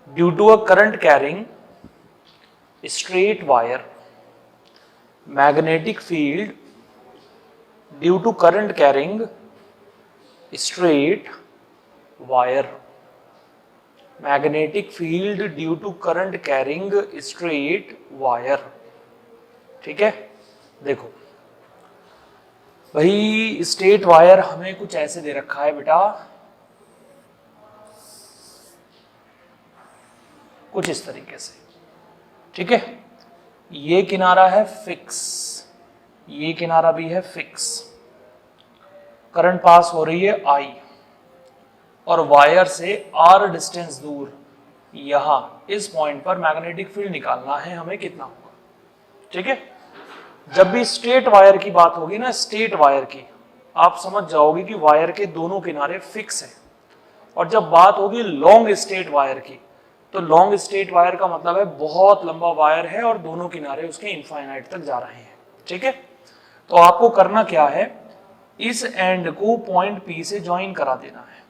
Due to a current carrying straight wire, magnetic field due to current carrying straight wire, magnetic field due to current carrying straight wire। ठीक है, देखो भाई straight wire हमें कुछ ऐसे दे रखा है बेटा, कुछ इस तरीके से। ठीक है, ये किनारा है फिक्स, ये किनारा भी है फिक्स, करंट पास हो रही है आई, और वायर से आर डिस्टेंस दूर यहां इस पॉइंट पर मैग्नेटिक फील्ड निकालना है हमें, कितना होगा। ठीक है, जब भी स्ट्रेट वायर की बात होगी ना, स्ट्रेट वायर की, आप समझ जाओगे कि वायर के दोनों किनारे फिक्स हैं। और जब बात होगी लॉन्ग स्ट्रेट वायर की, तो लॉन्ग स्ट्रेट वायर का मतलब है बहुत लंबा वायर है और दोनों किनारे उसके इनफाइनाइट तक जा रहे हैं। ठीक है, तो आपको करना क्या है, इस एंड को पॉइंट पी से ज्वाइन करा देना है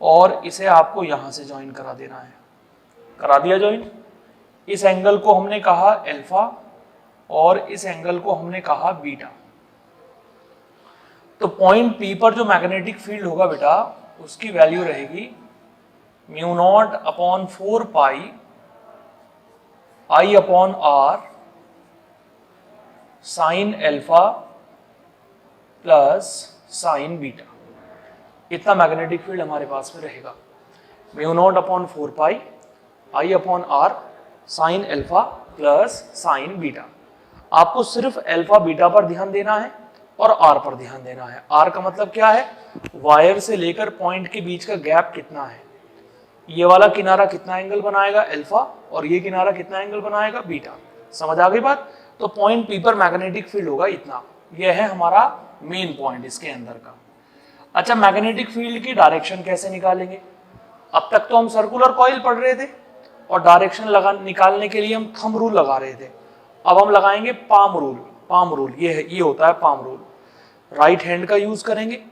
और इसे आपको यहां से ज्वाइन करा देना है। करा दिया ज्वाइन। इस एंगल को हमने कहा अल्फा और इस एंगल को हमने कहा बीटा। तो पॉइंट पी पर जो मैग्नेटिक फील्ड होगा बेटा, उसकी वैल्यू रहेगी mu not upon 4 pi I upon R sine alpha plus sine beta. इतना मैग्नेटिक फील्ड हमारे पास में रहेगा, mu not upon 4 pi I upon R sine alpha plus sine beta. आपको सिर्फ अल्फा बीटा पर ध्यान देना है और आर पर ध्यान देना है। आर का मतलब क्या है, वायर से लेकर पॉइंट के बीच का गैप कितना है, ये वाला किनारा कितना एंगल बनाएगा अल्फा, और ये किनारा कितना एंगल बनाएगा बीटा। समझ आ गई बात। तो पॉइंट पी पर मैग्नेटिक फील्ड होगा इतना, ये है हमारा मेन पॉइंट इसके अंदर का। अच्छा, मैग्नेटिक फील्ड की डायरेक्शन कैसे निकालेंगे। अब तक तो हम सर्कुलर कॉइल पढ़ रहे थे और डायरेक्शन निकालने के लिए हम थंब रूल लगा रहे थे। अब हम लगाएंगे पाम रूल। पाम रूल ये होता है पाम रूल। राइट हैंड का यूज करेंगे,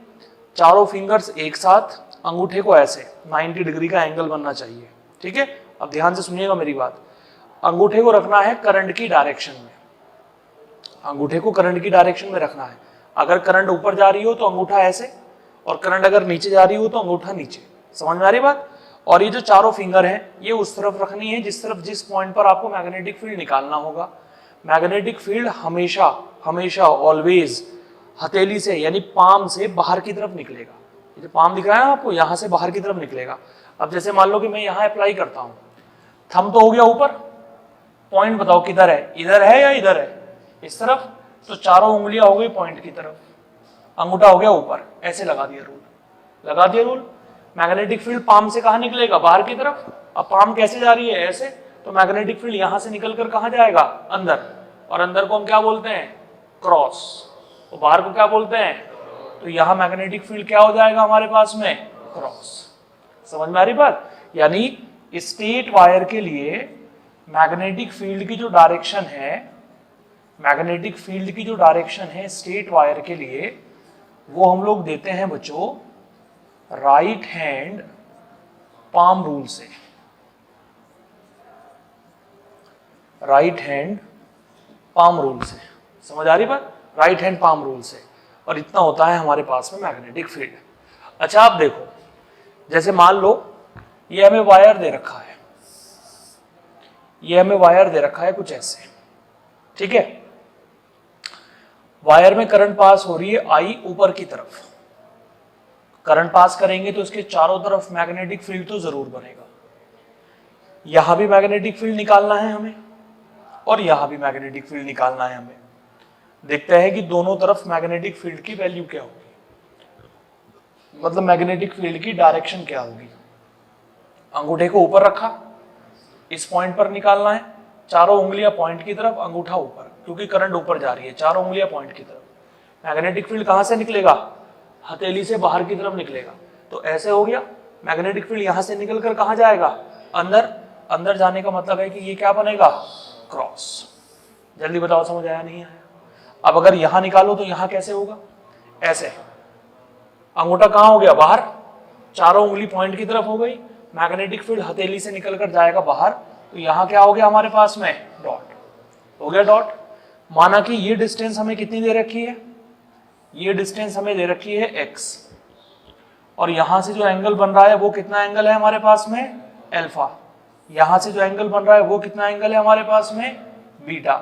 चारों फिंगर्स एक साथ, अंगूठे को ऐसे 90 डिग्री का एंगल बनना चाहिए। ठीक है, अब ध्यान से सुनिएगा मेरी बात। अंगूठे को रखना है करंट की डायरेक्शन में, अंगूठे को करंट की डायरेक्शन में रखना है। अगर करंट ऊपर जा रही हो तो अंगूठा ऐसे, और करंट अगर नीचे जा रही हो तो अंगूठा नीचे। समझ में आ रही बात। और ये जो चारों फिंगर हैं, ये उस तरफ रखनी है जिस पॉइंट पर आपको मैग्नेटिक फील्ड निकालना होगा। मैग्नेटिक फील्ड हमेशा हमेशा ऑलवेज हथेली से यानी पाम से बाहर की तरफ निकलेगा। ये जो पाम दिख रहा है ना आपको, यहां से बाहर की तरफ निकलेगा। अब जैसे मान लो कि मैं यहां अप्लाई करता हूं, थंब तो हो गया ऊपर, पॉइंट बताओ किधर है, इधर है या इधर है, इस तरफ। तो चारों उंगलियां हो गई पॉइंट की तरफ, अंगूठा हो गया ऊपर, ऐसे लगा दिया रूल, लगा दिया रूल। मैग्नेटिक फील्ड पाम से कहां निकलेगा, बाहर की तरफ। अब पाम कैसे जा रही है, ऐसे, तो मैग्नेटिक फील्ड यहां से निकलकर कहां जाएगा, अंदर। और अंदर को हम क्या बोलते हैं, क्रॉस। और बाहर को क्या बोलते हैं, तो यहां मैग्नेटिक फील्ड क्या हो जाएगा हमारे पास में, क्रॉस। समझ में आ रही बात। यानी स्ट्रेट वायर के लिए मैग्नेटिक फील्ड की जो डायरेक्शन है, मैग्नेटिक फील्ड की जो डायरेक्शन है स्ट्रेट वायर के लिए, वो हम लोग देते हैं बच्चों राइट हैंड पाम रूल से। राइट हैंड पाम रूल से, समझ आ रही बात, राइट हैंड पाम रूल से। और इतना होता है हमारे पास में मैग्नेटिक फील्ड। अच्छा, आप देखो, जैसे मान लो ये हमें वायर दे रखा है, ये हमें वायर दे रखा है कुछ ऐसे। ठीक है, वायर में करंट पास हो रही है आई ऊपर की तरफ। करंट पास करेंगे तो इसके चारों तरफ मैग्नेटिक फील्ड तो जरूर बनेगा। यहां भी मैग्नेटिक फील्ड निकालना है हमें और यहां भी मैग्नेटिक फील्ड निकालना है हमें। देखते हैं कि दोनों तरफ मैग्नेटिक फील्ड की वैल्यू क्या होगी, मतलब मैग्नेटिक फील्ड की डायरेक्शन क्या होगी। अंगूठे को ऊपर रखा, इस पॉइंट पर निकालना है, चारों उंगलियां पॉइंट की तरफ, अंगूठा ऊपर, क्योंकि करंट ऊपर जा रही है, चारों उंगलियां पॉइंट की तरफ। मैग्नेटिक फील्ड कहां से निकलेगा, हथेली से बाहर की तरफ निकलेगा। तो ऐसे हो गया, मैग्नेटिक फील्ड यहां से निकलकर कहां जाएगा, अंदर। अंदर जाने का मतलब है कि ये क्या बनेगा, क्रॉस। जल्दी बताओ, समझ आया नहीं आया। अब अगर यहां निकालो तो यहां कैसे होगा, ऐसे। अंगूठा कहां हो गया, बाहर, चारों उंगली पॉइंट की तरफ हो गई, मैग्नेटिक फील्ड हथेली से निकल कर जाएगा बाहर, तो यहाँ क्या हो गया हमारे पास में, डॉट हो गया डॉट। माना कि ये डिस्टेंस हमें कितनी दे रखी है, ये डिस्टेंस हमें दे रखी है x, और यहां से जो एंगल बन रहा है वो कितना एंगल है हमारे पास में, अल्फा। यहां से जो एंगल बन रहा है वो कितना एंगल है हमारे पास में, बीटा।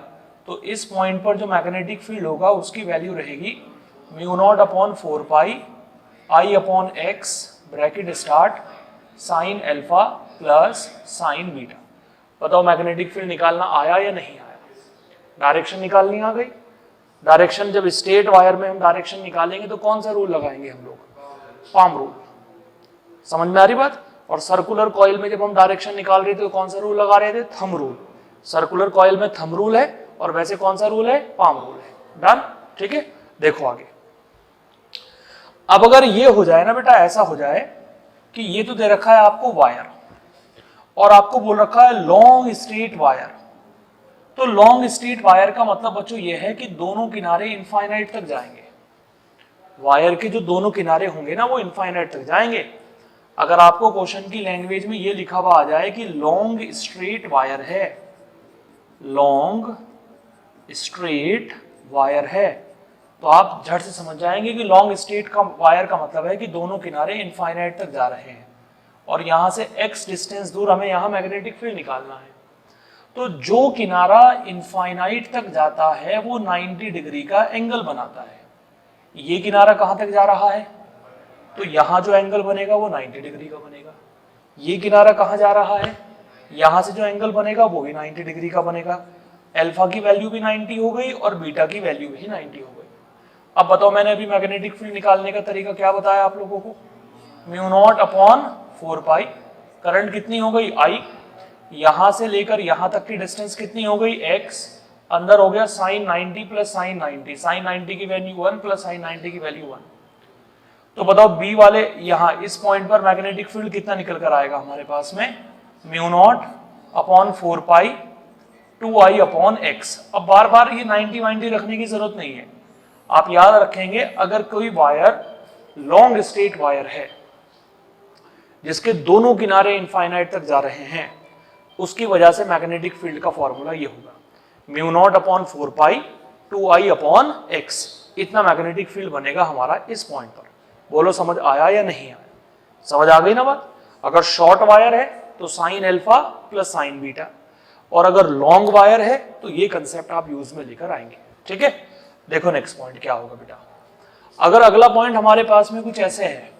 तो इस पॉइंट पर जो मैग्नेटिक फील्ड होगा उसकी वैल्यू रहेगी mu not upon 4 pi I upon X bracket start sine alpha plus sine beta. बताओ मैग्नेटिक फील्ड निकालना आया या नहीं आया, डायरेक्शन निकालनी आ गई। डायरेक्शन जब स्ट्रेट वायर में हम डायरेक्शन निकालेंगे तो कौन सा रूल लगाएंगे हम लोग, पाम रूल। समझ में आ रही बात। और सर्कुलर कॉइल में जब हम डायरेक्शन निकाल रहे थे तो कौन सा रूल लगा रहे थे, थंब रूल। सर्कुलर कॉइल में थंब रूल है और वैसे कौन सा रूल है, पाम रूल है। डन, ठीक है। देखो आगे, अब अगर ये हो जाए ना बेटा, ऐसा हो जाए कि ये तो दे रखा है आपको वायर और आपको बोल रखा है लॉन्ग स्ट्रेट वायर। तो लॉन्ग स्ट्रेट वायर का मतलब बच्चों ये है कि दोनों किनारे इनफाइनाइट तक जाएंगे। वायर के जो दोनों किनारे होंगे ना वो इनफाइनाइट तक जाएंगे। अगर आपको क्वेश्चन की लैंग्वेज में ये लिखा हुआ आ जाए कि लॉन्ग स्ट्रेट वायर है, लॉन्ग स्ट्रेट वायर है, तो आप झट से समझ जाएंगे कि लॉन्ग स्ट्रेट का वायर का मतलब है कि दोनों किनारे इनफाइनाइट तक जा रहे हैं और यहां से x डिस्टेंस दूर हमें यहां मैग्नेटिक फील्ड निकालना है। तो जो किनारा इनफाइनाइट तक जाता है वो 90 डिग्री का एंगल बनाता है। ये किनारा कहां तक जा रहा है, तो यहां जो एंगल बनेगा वो 90 डिग्री का बनेगा। ये किनारा कहां जा रहा है, यहां से जो एंगल बनेगा वो भी 90 डिग्री का बनेगा। अल्फा की वैल्यू भी 90 हो गई और बीटा की वैल्यू भी 90 हो गई। अब बताओ, मैंने अभी मैग्नेटिक फील्ड निकालने का तरीका क्या बताया आप लोगों को, म्यू नॉट अपॉन 4 पाई। करंट कितनी हो गई, I, यहां से लेकर यहां तक की डिस्टेंस कितनी हो गई, x, अंदर हो गया साइन 90 प्लस साइन 90, साइन 90 की वैल्यू 1 प्लस साइन 90 की वैल्यू 1। तो बताओ बी वाले यहां इस पॉइंट पर मैग्नेटिक फील्ड कितना निकल कर आएगा हमारे पास में, mu not upon 4 pi 2i upon x। अब बार बार ये 90 रखने की जरूरत नहीं है, आप याद रखेंगे अगर कोई वायर लॉन्ग स्ट्रेट वायर है जिसके दोनों किनारे इनफाइनाइट तक जा रहे हैं, उसकी वजह से मैग्नेटिक फील्ड का फॉर्मूला ये होगा mu not upon 4 pi 2i upon x। इतना मैग्नेटिक फील्ड बनेगा हमारा इस पॉइंट पर। बोलो समझ आया या नहीं आया, समझ आ गई ना बात। अगर शॉर्ट वायर है तो sign alpha plus sine beta, और अगर लॉन्ग वायर है तो ये कंसेप्ट आप यूज में लेकर आएंगे, ठीक है। देखो नेक्स्ट पॉइंट क्या होगा बेटा। अगर अगला पॉइंट हमारे पास में कुछ ऐसे है,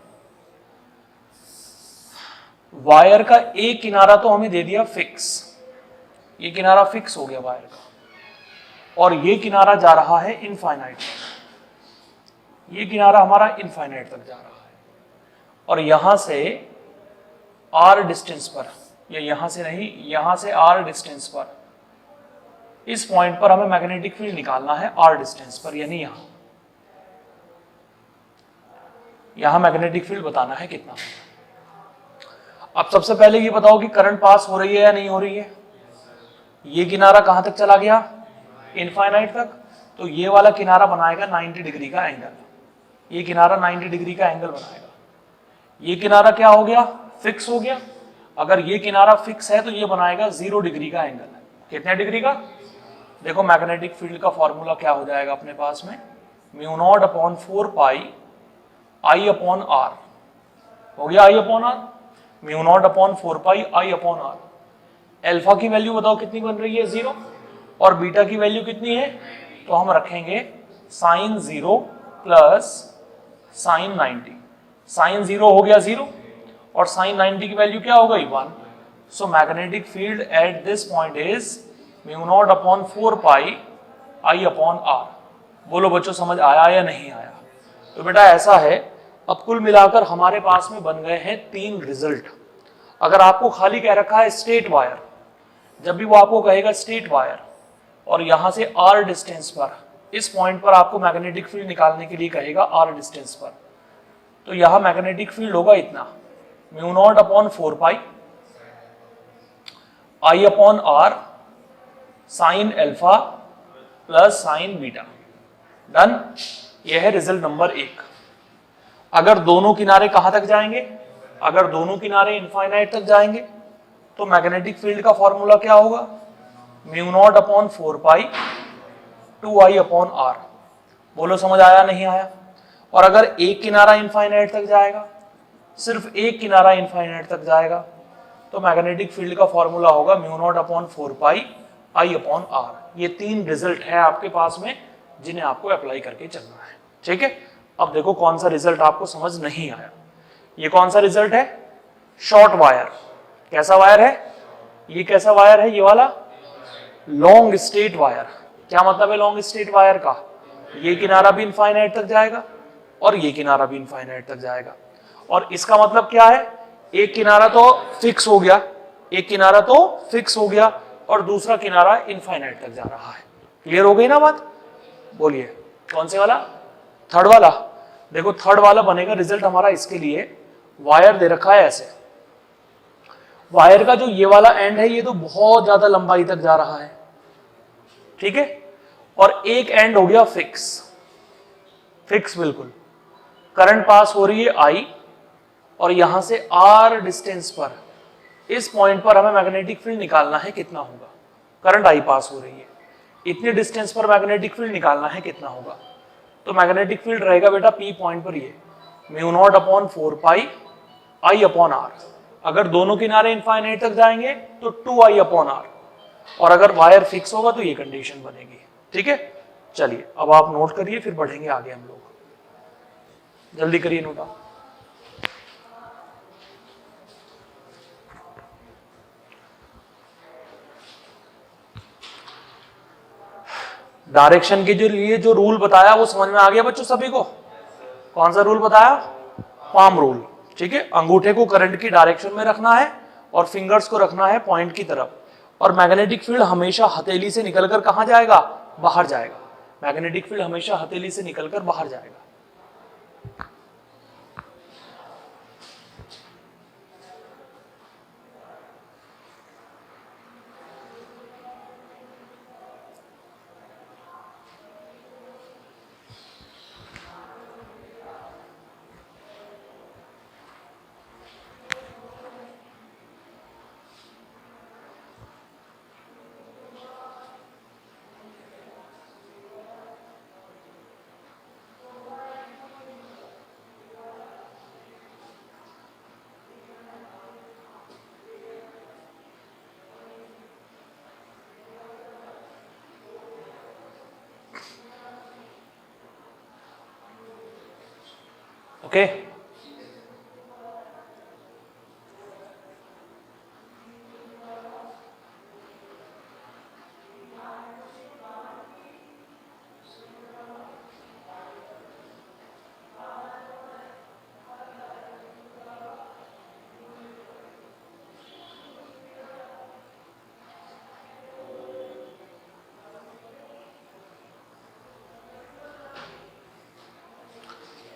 वायर का एक किनारा तो हमें दे दिया फिक्स, ये किनारा फिक्स हो गया वायर का, और ये किनारा जा रहा है इनफाइनाइट तक, ये किनारा हमारा इनफाइनाइट तक जा रहा है, और यहां से r डिस्टेंस पर, या यहां से नहीं, यहां से r डिस्टेंस पर, इस पॉइंट पर हमें मैग्नेटिक फील्ड निकालना है r डिस्टेंस पर, यानी यहां मैग्नेटिक फील्ड बताना है कितना। अब सबसे पहले ये बताओ कि करंट पास हो रही है या नहीं हो रही है। ये किनारा कहां तक चला गया, इनफाइनाइट तक, तो ये वाला किनारा बनाएगा 90 डिग्री का एंगल, ये किनारा 90 डिग्री का एंगल बनाएगा। ये किनारा क्या हो गया, फिक्स हो गया। अगर ये किनारा फिक्स है तो ये बनाएगा 0 डिग्री का एंगल। कितने डिग्री का, देखो मैग्नेटिक फील्ड का फॉर्मूला क्या हो जाएगा अपने पास में, mu not upon 4 pi I upon R, हो गया I upon R, mu not upon 4 pi I upon R. Alpha की वैल्यू बताओ कितनी बन रही है, 0, और बीटा की वैल्यू कितनी है, तो हम रखेंगे साइन 0 प्लस साइन 90। साइन 0 हो गया 0 और साइन 90 की वैल्यू क्या हो गई, 1। So magnetic field at this point is mu not upon 4 pi I upon R. बोलो बच्चों समझ आया या नहीं आया। तो बेटा ऐसा है, अब कुल मिलाकर हमारे पास में बन गए हैं 3 रिजल्ट। अगर आपको खाली कह रखा है स्ट्रेट वायर, जब भी वो आपको कहेगा स्ट्रेट वायर और यहां से r डिस्टेंस पर, इस पॉइंट पर आपको मैग्नेटिक फील्ड निकालने के लिए कहेगा r डिस्टेंस पर, तो यहां मैग्नेटिक फील्ड होगा इतना, mu not upon 4 pi I upon R sine alpha plus sine beta. Done, यह है रिजल्ट नंबर 1। अगर दोनों किनारे कहां तक जाएंगे, अगर दोनों किनारे इनफाइनाइट तक जाएंगे तो मैग्नेटिक फील्ड का फॉर्मूला क्या होगा, mu not upon 4 pi 2I upon R. बोलो समझ आया नहीं आया। और अगर एक किनारा इनफाइनाइट तक जाएगा, सिर्फ एक किनारा इनफाइनाइट तक जाएगा, तो मैग्नेटिक फील्ड का फॉर्मूला होगा mu not upon 4 pi I upon R. ये 3 रिजल्ट है आपके पास में जिन्हें आपको अप्लाई करके चलना है। ठीक है, अब देखो कौन सा रिजल्ट आपको समझ नहीं आया। ये कौन सा रिजल्ट है, शॉर्ट वायर। कैसा वायर है ये, कैसा वायर है ये वाला, लॉन्ग स्ट्रेट वायर। क्या मतलब है लॉन्ग स्ट्रेट वायर का, ये किनारा भी इनफाइनाइट तक जाएगा और ये किनारा भी इनफाइनाइट तक जाएगा। और इसका मतलब क्या है, एक किनारा तो फिक्स हो गया, एक किनारा तो फिक्स हो गया और दूसरा किनारा इनफाइनाइट तक जा रहा है। क्लियर हो गई ना बात। बोलिए कौन से वाला, थर्ड वाला। देखो थर्ड वाला बनेगा रिजल्ट हमारा। इसके लिए वायर दे रखा है ऐसे, वायर का जो ये वाला एंड है ये तो बहुत ज्यादा लंबाई तक जा रहा है, ठीक है, और एक एंड हो गया फिक्स, फिक्स बिल्कुल। करंट पास हो रही है आई और यहां से आर डिस्टेंस पर, इस पॉइंट पर हमें मैग्नेटिक फील्ड निकालना है कितना होगा। करंट आई पास हो रही है, इतने डिस्टेंस पर मैग्नेटिक फील्ड निकालना है कितना होगा। तो मैग्नेटिक फील्ड रहेगा बेटा पी पॉइंट पर ये mu not upon 4 pi I upon R. अगर दोनों किनारे इनफाइनाइट तक जाएंगे तो 2I अपॉन आर, और अगर वायर फिक्स होगा तो ये कंडीशन बनेगी। ठीक है, चलिए अब आप नोट करिए फिर बढ़ेंगे आगे हम लोग। जल्दी करिए नोट आप। डायरेक्शन के जो लिए जो रूल बताया वो समझ में आ गया बच्चों सभी को। कौन सा रूल बताया, पाम रूल। ठीक है, अंगूठे को करंट की डायरेक्शन में रखना है और फिंगर्स को रखना है पॉइंट की तरफ, और मैग्नेटिक फील्ड हमेशा हथेली से निकलकर कहां जाएगा, बाहर जाएगा। मैग्नेटिक फील्ड हमेशा हथेली से निकलकर बाहर जाएगा। ओके,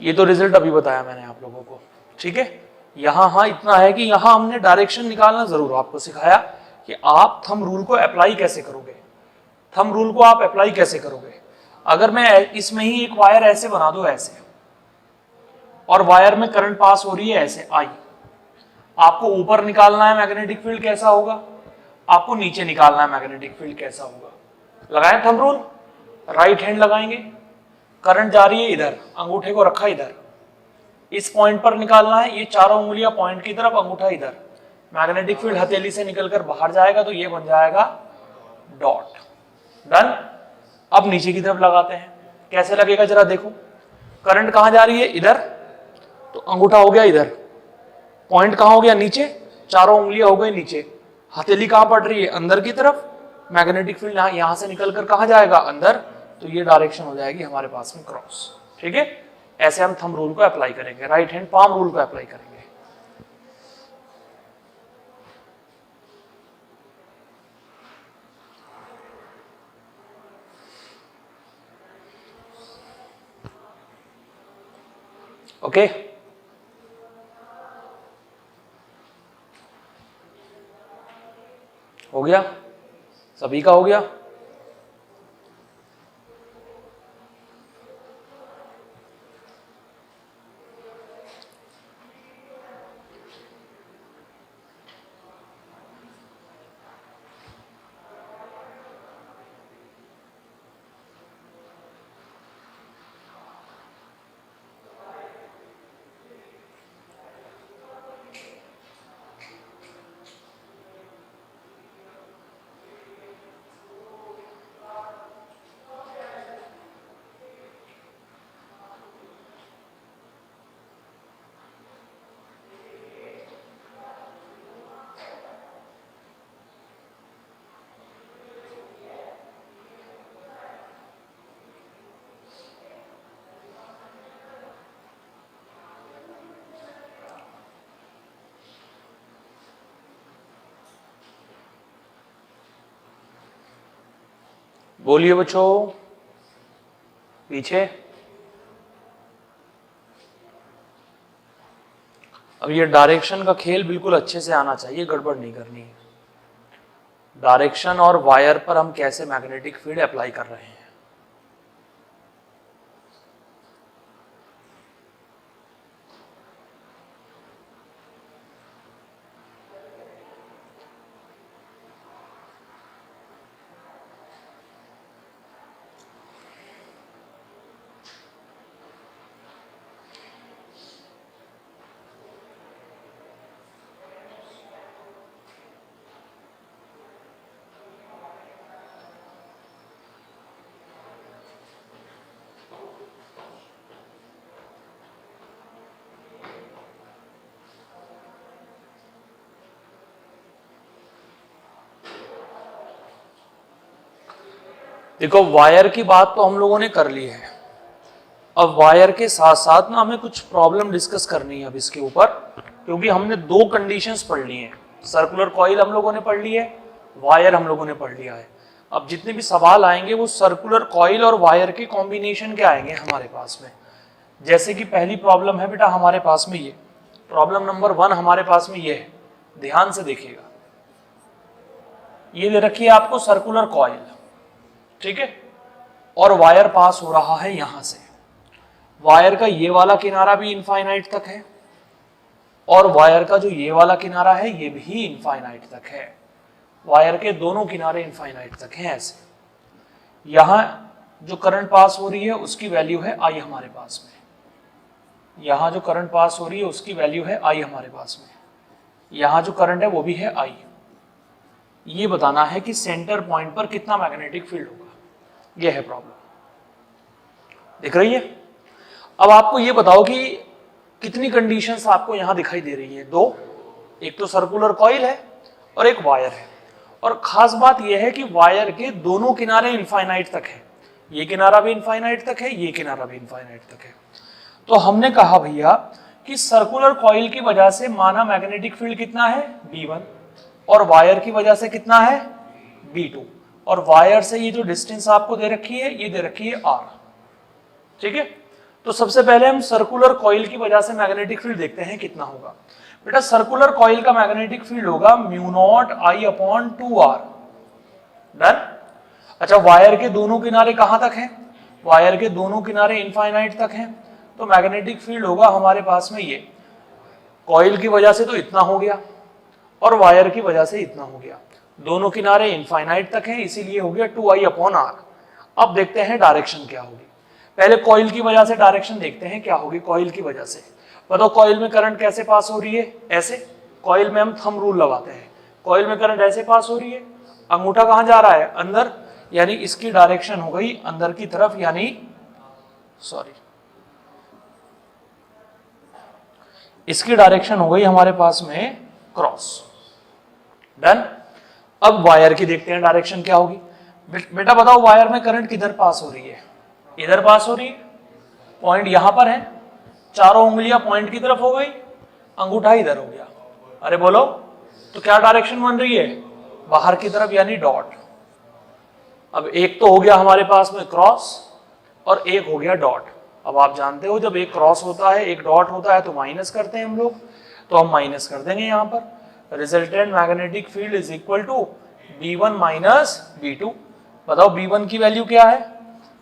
ये तो रिजल्ट अभी बताया मैंने आप लोगों को। ठीक है, यहां हाँ इतना है कि यहां हमने डायरेक्शन निकालना जरूर आपको सिखाया कि आप थंब रूल को अप्लाई कैसे करोगे। थंब रूल को आप अप्लाई कैसे करोगे, अगर मैं इसमें ही एक वायर ऐसे बना दूं ऐसे, और वायर में करंट पास हो रही है ऐसे आई, आपको ऊपर निकालना है मैग्नेटिक फील्ड कैसा होगा, आपको नीचे निकालना है मैग्नेटिक फील्ड कैसा होगा। लगाएं थंब रूल, राइट हैंड लगाएंगे, करंट जा रही है इधर, अंगूठे को रखा इधर, इस पॉइंट पर निकालना है, ये चारों उंगलियां पॉइंट की तरफ, अंगूठा इधर। मैग्नेटिक फील्ड हथेली से निकलकर बाहर जाएगा तो ये बन जाएगा डॉट। डन। अब नीचे की तरफ लगाते हैं, कैसे लगेगा जरा देखो। करंट कहां जा रही है, इधर, तो अंगूठा हो गया इधर, पॉइंट कहां हो गया, नीचे, चारों उंगलियां हो गई नीचे, हथेली कहां पड़ रही है, अंदर की तरफ। मैग्नेटिक फील्ड यहां से निकलकर कहां जाएगा, अंदर, तो ये डायरेक्शन हो जाएगी हमारे पास में क्रॉस। ठीक है, ऐसे हम थंब रूल को अप्लाई करेंगे, राइट हैंड पाम रूल को अप्लाई करेंगे। ओके, हो गया, सभी का हो गया। बोलिए बच्चों, पीछे। अब ये डायरेक्शन का खेल बिल्कुल अच्छे से आना चाहिए, गड़बड़ नहीं करनी है। डायरेक्शन और वायर पर हम कैसे मैग्नेटिक फील्ड अप्लाई कर रहे हैं। देखो, वायर की बात तो हम लोगों ने कर ली है। अब वायर के साथ साथ ना हमें कुछ प्रॉब्लम डिस्कस करनी है अब इसके ऊपर, क्योंकि हमने दो कंडीशंस पढ़ ली हैं। सर्कुलर कॉइल हम लोगों ने पढ़ ली है, वायर हम लोगों ने पढ़ लिया है। अब जितने भी सवाल आएंगे वो सर्कुलर कॉइल और वायर के कॉम्बिनेशन के आएंगे हमारे पास में। जैसे कि पहली प्रॉब्लम है बेटा हमारे पास में ये, प्रॉब्लम नंबर 1 हमारे पास में ये है, ध्यान से देखिएगा। ये दे रखी है आपको सर्कुलर कॉइल, ठीक है, और वायर पास हो रहा है यहां से। वायर का ये वाला किनारा भी इनफाइनाइट तक है और वायर का जो ये वाला किनारा है ये भी इनफाइनाइट तक है। वायर के दोनों किनारे इनफाइनाइट तक हैं ऐसे। यहां जो करंट पास हो रही है उसकी वैल्यू है आई हमारे पास में। यहां जो करंट पास हो रही है उसकी वैल्यू है आई हमारे पास में। यहां जो करंट है वो भी है आई। ये बताना है कि सेंटर पॉइंट पर कितना मैग्नेटिक फील्ड होगा, यह है प्रॉब्लम। दिख रही है? अब आपको ये बताओ कि कितनी कंडीशंस आपको यहां दिखाई दे रही है? दो, एक तो सर्कुलर कॉइल है और एक वायर है। और खास बात यह है कि वायर के दोनों किनारे इनफाइनाइट तक है। ये किनारा भी इनफाइनाइट तक है, ये किनारा भी इनफाइनाइट तक है। तो हमने कहा भैया कि सर्कुलर कॉइल की वजह से माना मैग्नेटिक फील्ड कितना है B1 और वायर की वजह से कितना है B2। और वायर से ये जो डिस्टेंस आपको दे रखी है ये दे रखी है R, ठीक है। तो सबसे पहले हम सर्कुलर कॉइल की वजह से मैग्नेटिक फील्ड देखते हैं कितना होगा। बेटा सर्कुलर कॉइल का मैग्नेटिक फील्ड होगा μ0I/2R। डन। अच्छा, वायर के दोनों किनारे कहां तक हैं? वायर के दोनों किनारे इनफाइनाइट तक हैं। तो मैग्नेटिक फील्ड होगा हमारे पास में ये, कॉइल की वजह से तो इतना हो गया और वायर की वजह से इतना हो गया। दोनों किनारे इनफाइनाइट तक हैं, इसीलिए हो गया 2I/R। अब देखते हैं डायरेक्शन क्या होगी। पहले कॉइल की वजह से डायरेक्शन देखते हैं क्या होगी। कॉइल की वजह से बताओ, कॉइल में करंट कैसे पास हो रही है? ऐसे। कॉइल में हम थंब रूल लगाते हैं। कॉइल में करंट ऐसे पास हो रही है, अंगूठा कहां जा रहा है? अंदर, यानी इसकी डायरेक्शन हो गई अंदर की तरफ, यानी सॉरी इसकी डायरेक्शन हो गई हमारे पास में क्रॉस। डन। अब वायर की देखते हैं डायरेक्शन क्या होगी। बेटा बताओ, वायर में करंट किधर पास हो रही है? इधर पास हो रही है, पॉइंट यहां पर है, चारों उंगलियां पॉइंट की तरफ हो गई, अंगूठा इधर हो गया। अरे बोलो, तो क्या डायरेक्शन बन रही है? बाहर की तरफ, यानी डॉट। अब एक तो हो गया हमारे पास में क्रॉस और एक हो गया डॉट। अब आप जानते हो जब एक क्रॉस होता है एक डॉट होता है तो माइनस करते हैं हम लोग, तो हम माइनस कर देंगे यहां पर। Resultant magnetic field is equal to B1 minus B2। बताओ B1 की वैल्यू क्या है?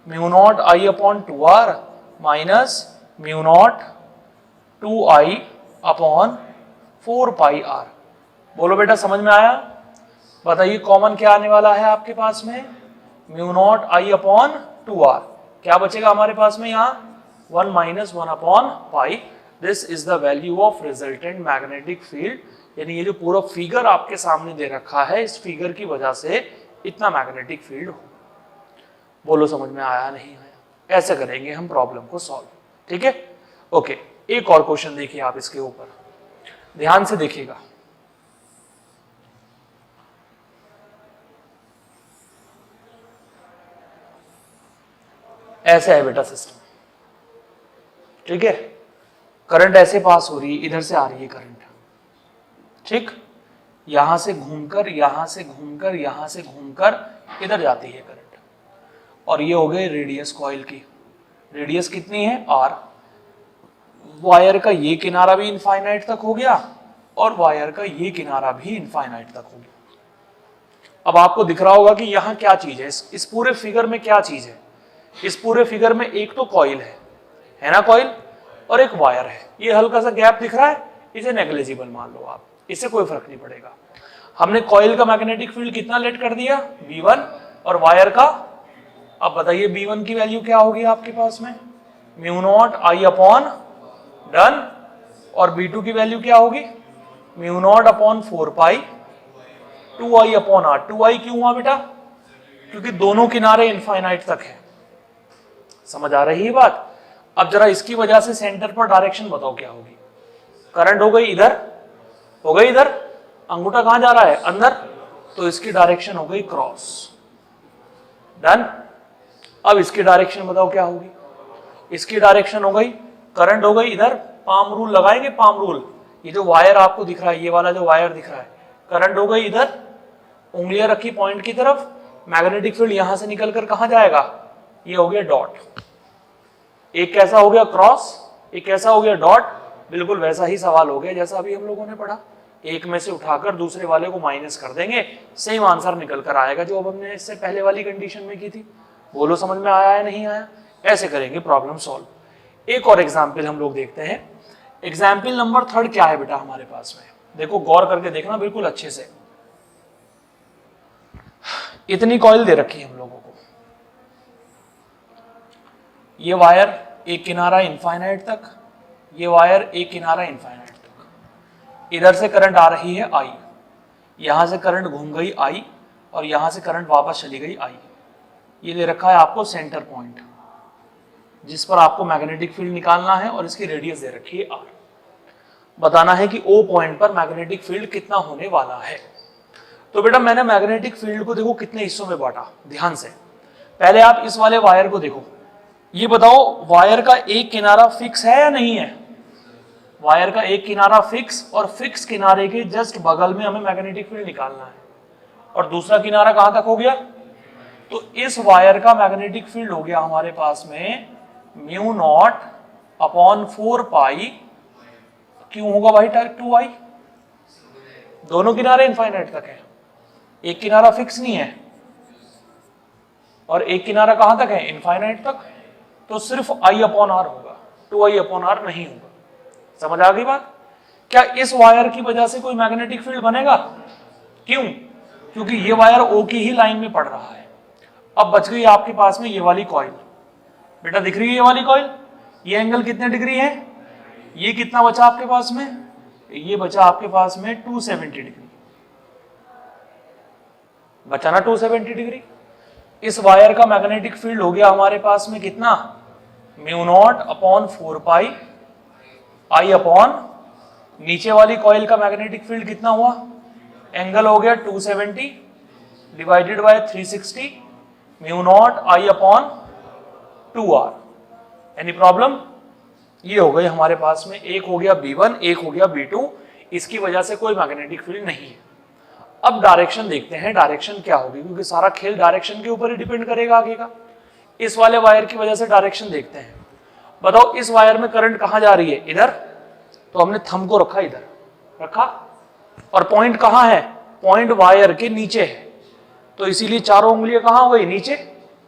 μ0I/2R minus μ0 2I/4πR। बोलो बेटा, समझ में आया? बताइए कॉमन क्या आने वाला है आपके पास में? μ0I/2R। क्या बचेगा हमारे पास में यहाँ? 1 minus 1/π। This is the value of resultant magnetic field. यानी ये जो पूरा फिगर आपके सामने दे रखा है, इस फिगर की वजह से इतना मैग्नेटिक फील्ड हो। बोलो समझ में आया नहीं आया? ऐसे करेंगे हम प्रॉब्लम को सॉल्व, ठीक है। ओके, एक और क्वेश्चन देखिए आप इसके ऊपर, ध्यान से देखिएगा। ऐसे है बेटा सिस्टम, ठीक है। करंट ऐसे पास हो रही है, इधर से आ रही है करंट, ठीक। यहां से घूमकर, यहां से घूमकर, यहां से घूमकर इधर जाती है करंट। और ये हो गई रेडियस कॉइल की। रेडियस कितनी है r। वायर का ये किनारा भी इनफाइनाइट तक हो गया और वायर का ये किनारा भी इनफाइनाइट तक हो गया। अब आपको दिख रहा होगा कि यहाँ क्या चीज है, इस पूरे फिगर में क्या चीज है। इस पूरे फिगर में एक तो कॉइल है ना कॉइल, और एक वायर है। ये हल्का सा गैप दिख रहा है, इसे नेग्लिजिबल मान लो आप, इससे कोई फर्क नहीं पड़ेगा। हमने कॉइल का मैग्नेटिक फील्ड कितना लेट कर दिया V1 और वायर का, अब बताइए V1 की वैल्यू क्या होगी आपके पास में, mu not I upon done, और V2 की वैल्यू क्या होगी, mu naught upon 4 pi 2I upon R। 2I क्यों हुआ बेटा, क्योंकि दोनों किनारे इनफाइनाइट तक है। समझ आ रही है बात। अब जरा इसकी वजह से सेंटर पर डायरेक्शन बताओ क्या होगी। करंट हो गई इधर, हो गई इधर, अंगूठा कहां जा रहा है, अंदर, तो इसकी डायरेक्शन हो गई क्रॉस। डन। अब इसकी डायरेक्शन बताओ क्या होगी। इसकी डायरेक्शन हो गई, करंट हो गई इधर, पाम रूल लगाएंगे, पाम रूल। ये जो वायर आपको दिख रहा है, ये वाला जो वायर दिख रहा है, करंट हो गई इधर, उंगलियां रखी पॉइंट की तरफ, मैग्नेटिक फील्ड यहां से निकलकर कहां जाएगा, ये हो गया डॉट। एक कैसा हो गया क्रॉस, एक कैसा हो गया डॉट। बिल्कुल वैसा ही सवाल हो गया जैसा अभी हम लोगों ने पढ़ा। एक में से उठाकर दूसरे वाले को माइनस कर देंगे, सेम आंसर निकल कर आएगा जो अब हमने इससे पहले वाली कंडीशन में की थी। बोलो समझ में आया है नहीं आया। ऐसे करेंगे प्रॉब्लम सॉल्व। एक और एग्जाम्पल हम लोग देखते हैं। एग्जाम्पल नंबर 3 क्या है बेटा हमारे पास में, देखो गौर करके देखना बिल्कुल अच्छे से। इतनी कॉइल दे रखी है हम लोगों को, ये वायर एक किनारा इनफाइनाइट तक, ये वायर एक किनारा इनफाइनाइट तक। इधर से करंट आ रही है I, यहां से करंट घूम गई I और यहां से करंट वापस चली गई I। ये दे रखा है आपको सेंटर पॉइंट जिस पर आपको मैग्नेटिक फील्ड निकालना है और इसकी रेडियस दे रखी है R। बताना है कि O पॉइंट पर मैग्नेटिक फील्ड कितना होने वाला है। तो बेटा मैंने मैग्नेटिक फील्ड को देखो कितने हिस्सों में बांटा, ध्यान से। पहले आप इस वाले वायर को देखो, ये बताओ वायर का एक किनारा फिक्स है या नहीं है। वायर का एक किनारा फिक्स, और फिक्स किनारे के जस्ट बगल में हमें मैग्नेटिक फील्ड निकालना है। और दूसरा किनारा कहां तक हो गया, तो इस वायर का मैग्नेटिक फील्ड हो गया हमारे पास में म्यू नॉट अपॉन 4 पाई, क्यों होगा भाई 2I, दोनों किनारे इनफाइनाइट तक है, एक किनारा फिक्स नहीं है और एक किनारा कहां तक है, इनफाइनाइट तक। तो सिर्फ I अपॉन R होगा, 2I अपॉन R नहीं होगा। समझ आ गई बात। क्या इस वायर की वजह से कोई मैग्नेटिक फील्ड बनेगा, क्यों, क्योंकि ये वायर O की ही लाइन में पड़ रहा है। अब बच गई आपके पास में ये वाली कॉइल, बेटा दिख रही है ये वाली कॉइल, ये एंगल कितने डिग्री है, ये कितना बचा आपके पास में, ये बचा आपके पास में 270 डिग्री, बचा ना 270 डिग्री। इस वायर का मैग्नेटिक फील्ड हो गया हमारे पास में कितना, mu naught upon 4 pi I upon, नीचे वाली कॉइल का मैग्नेटिक फील्ड कितना हुआ, एंगल हो गया 270 divided by 360, mu naught I upon 2R। Any problem. ये हो गई हमारे पास में, एक हो गया B1, एक हो गया B2, इसकी वजह से कोई मैग्नेटिक फील्ड नहीं है। अब डायरेक्शन देखते हैं, डायरेक्शन क्या होगी, क्योंकि सारा खेल डायरेक्शन के ऊपर ही डिपेंड करेगा आगे का। इस वाले वायर की वजह से डायरेक्शन देखते हैं। बताओ इस वायर में करंट कहां जा रही है, इधर, तो हमने थंब को रखा इधर, रखा, और पॉइंट कहां है, पॉइंट वायर के नीचे है, तो इसीलिए चारों उंगलियां कहां हो गई, नीचे,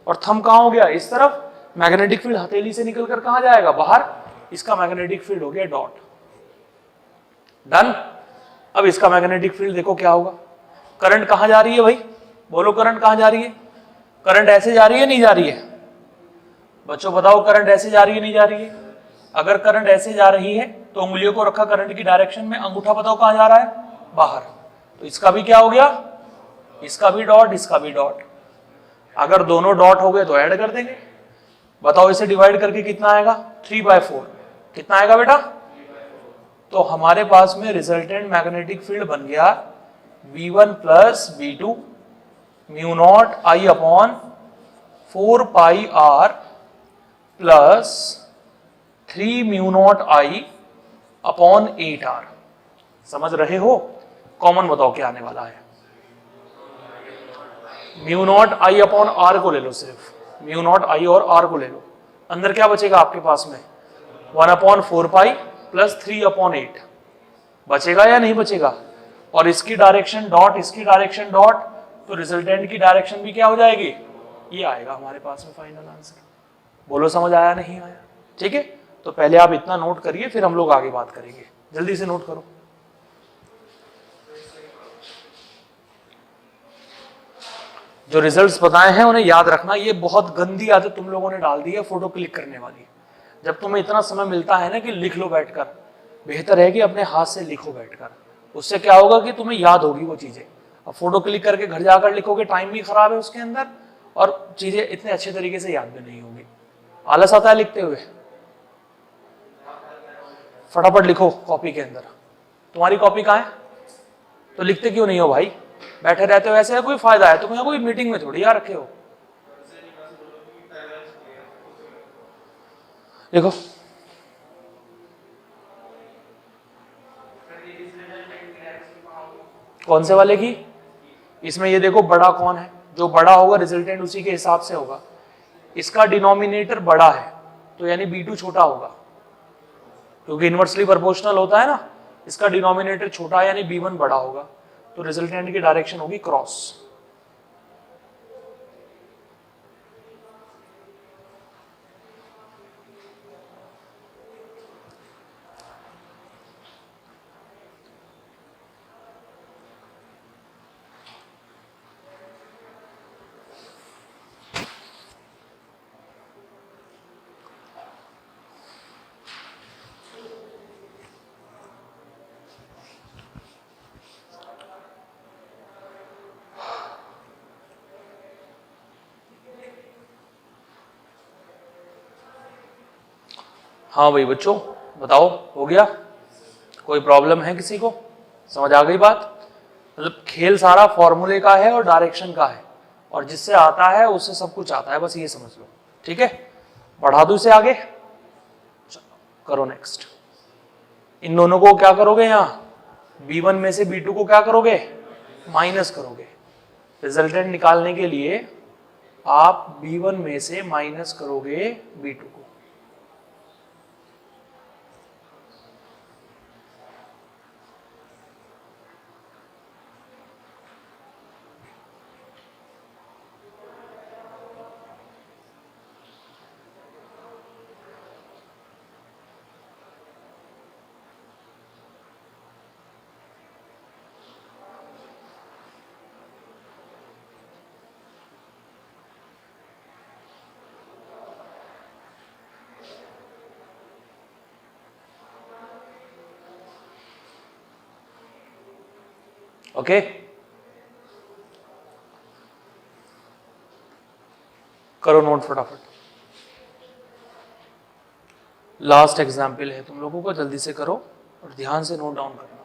और थंब कहां हो गया, इस तरफ। मैग्नेटिक फील्ड हथेली से निकलकर कहां जाएगा, बाहर। इसका मैग्नेटिक फील्ड हो गया डॉट। डन। अब इसका मैग्नेटिक फील्ड देखो क्या होगा। करंट कहां जा रही है भाई, बोलो करंट कहां जा रही है, करंट ऐसे जा रही है नहीं जा रही है, बच्चों बताओ करंट ऐसे जा रही है नहीं जा रही है। अगर करंट ऐसे जा रही है तो उंगलियों को रखा करंट की डायरेक्शन में, अंगूठा बताओ कहां जा रहा है, बाहर। तो इसका भी क्या हो गया, इसका भी डॉट, इसका भी डॉट। अगर दोनों डॉट हो गए तो ऐड कर देंगे। बताओ इसे डिवाइड करके कितना आएगा, 3/4, कितना आएगा बेटा। तो हमारे पास में रिजल्टेंट मैग्नेटिक फील्ड बन गया V1 plus V2 mu naught I upon 4 pi R plus 3 mu naught I upon 8R। समझ रहे हो। कॉमन बताओ क्या आने वाला है, mu naught I upon R को ले लो सिर्फ, म्यू नॉट आई और आर को ले लो, अंदर क्या बचेगा आपके पास में 1/4 प्लस 3/8 बचेगा या नहीं बचेगा, और इसकी डायरेक्शन डॉट इसकी डायरेक्शन डॉट, तो रिजल्टेंट की डायरेक्शन भी क्या हो जाएगी, ये आएगा हमारे पास में फाइनल आंसर। बोलो समझ आया नहीं आया? ठीक है, तो पहले आप इतना नोट करिए, फिर हम लोग आगे बात करेंगे। जल्दी से नोट करो। जो रिजल्ट्स बताए हैं उन्हें याद रखना। ये बहुत गंदी आदत तुम लोगों ने डाल दी है, फोटो क्लिक करने वाली। जब तुम्हें इतना समय मिलता है ना कि लिख लो बैठकर, बेहतर है कि अपने हाथ से लिखो बैठकर। उससे क्या होगा कि तुम्हें याद होगी वो चीजें। अब फोटो क्लिक करके घर जाकर लिखोगे, टाइम भी खराब है उसके अंदर, और चीजें इतने अच्छे तरीके से याद भी नहीं होगी। आलस आता है लिखते हुए। फटाफट लिखो कॉपी के अंदर। तुम्हारी कॉपी कहाँ है? तो लिखते क्यों नहीं हो भाई? बैठे रहते हो, ऐसे है कोई फायदा है तुम्हें? कोई मीटिंग में थोड़ी आ रखे हो। देखो कौन से वाले की? इसमें ये देखो बड़ा कौन है, जो बड़ा होगा रिजल्टेंट उसी के हिसाब से होगा। इसका डिनोमिनेटर बड़ा है तो यानी B2 छोटा होगा, क्योंकि इनवर्सली प्रोपोर्शनल होता है ना। इसका डिनोमिनेटर छोटा है यानी B1 बड़ा होगा, तो रिजल्टेंट की डायरेक्शन होगी क्रॉस। हाँ भाई बच्चों बताओ, हो गया? कोई प्रॉब्लम है किसी को? समझ आ गई बात? मतलब खेल सारा फॉर्मूले का है और डायरेक्शन का है, और जिससे आता है उससे सब कुछ आता है, बस ये समझ लो। ठीक है, बढ़ा दूं इसे आगे? चलो करो नेक्स्ट। इन दोनों को क्या करोगे, यहाँ B1 में से B2 को क्या करोगे, माइनस करोगे। रिजल्टेंट निकालने के लिए आप B1 में से माइनस करोगे B2 को। ओके करो नोट फटाफट। लास्ट एग्जाम्पल है तुम लोगों को, जल्दी से करो और ध्यान से नोट डाउन करो।